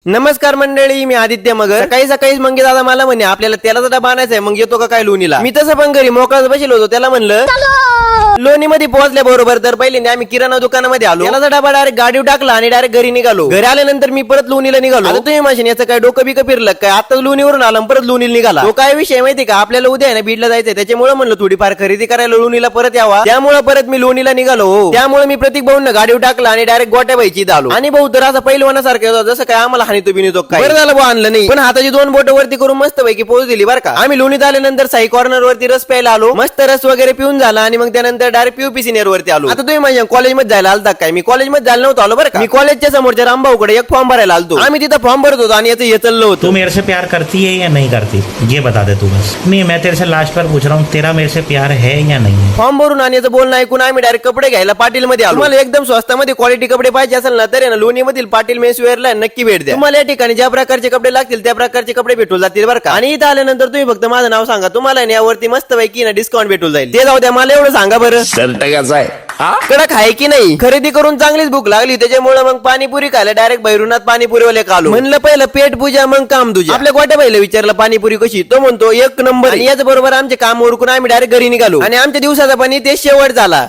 नमस्कार मंडळी, मी आदित्य मगर. सकाळीच मंगे दादा मला म्हणे आपल्याला तेलाचा डबा आणायचा आहे, मग येतो का काय लोणीला. मी तसं पण घरी मोकळाच बसलो होतो. त्याला म्हणलं लोणीमध्ये पोहोचल्या बरोबर तर पहिल्यांदा आम्ही किराणा दुकानामध्ये आलो. तेलाचा डबा डायरेक्ट गाडीवर टाकला आणि डायरेक्ट घरी निघालो. घरी आल्यानंतर मी परत लोणीला निघालो. आता तुम्ही माहिती याचं काय डोकं बिकं फिरलं काय, आता लोणीवरून आला परत लोणीला निघाला. तो काय विषय माहिती का, आपल्याला उद्या आहे ना बीडला जायचंय, त्याच्यामुळे म्हणलं थोडीफार खरेदी करायला लोणीला परत यावा. त्यामुळे परत मी लोणीला निघालो. त्यामुळे मी प्रतीक भाऊंना गाडीवर टाकला आणि डायरेक्ट गोट्याबाईची इथं आलो. आणि भाऊ तर असं पहिलवानासारखं होता, जसं काय आम्हाला हानीतो बिनीतो काय. बरं झालं भाऊ आणलं नाही, पण हाताची दोन बोट वरती करून मस्त पैकी पोहोच दिली बरं का. आम्ही लोणीत आल्यानंतर साई कॉर्नर वरती रस प्यायला आलो. मस्त रस वगैरे पिऊन झाला आणि मग त्यानंतर डायरेक्ट पीयूपी सिनियर वरती आलो. आता तुम्ही माझ्या कॉलेजमध्ये जायला आलता काय? मी कॉलेजमध्ये जायला नव्हतो आलो बरं का. मी कॉलेजच्या समोरच्या रामभाऊकडे एक फॉर्म भरायला आलतो. आम्ही तिथं फॉर्म भरत होतो आणि याचं हे चाललं होतं. तू मेरे से प्यार करती है या नहीं करती, ये बता दे तू बस. नहीं, मैं तेरे से लास्ट बार पूछ रहा हूँ, तेरा मेरे से प्यार है या नहीं है. फॉर्म भरून आणि याचं बोलणं ऐकून आम्ही डायरेक्ट कपडे घ्यायला पाटील मध्ये आलो. तुम्हाला एकदम स्वस्तामध्ये क्वालिटी कपडे पाहिजे असेल ना, तर लोणी मधील पाटील मेन्सवेअरला नक्की भेट द्या. तुम्हाला या ठिकाणी ज्या प्रकारचे कपडे लागतील त्या प्रकारचे कपडे भेटून जातील बरं का. आणि इथं आल्यानंतर तुम्ही फक्त माझं नाव सांगा, तुम्हाला यावरती मस्त पैकी ना डिस्काउंट भेटून जाईल. ते जाऊ द्या, मला एवढं सांगा बरं, शर्ट कसा आहे? कडक आहे की नाही. खरेदी करून चांगलीच भूक लागली, त्याच्यामुळे मग पाणीपुरी खायला डायरेक्ट भैरुनाथ पाणीपुरीवाले आलो. म्हणलं पहिलं पेट पूजा मग काम तुझ्या. आपल्या गोट्याबाईला विचारलं पाणीपुरी कशी, तो म्हणतो एक नंबर. आणि याच बरोबर आमचे काम उरकून आम्ही डायरेक्ट घरी निघालो आणि आमच्या दिवसाचा पण ते शेवट झाला.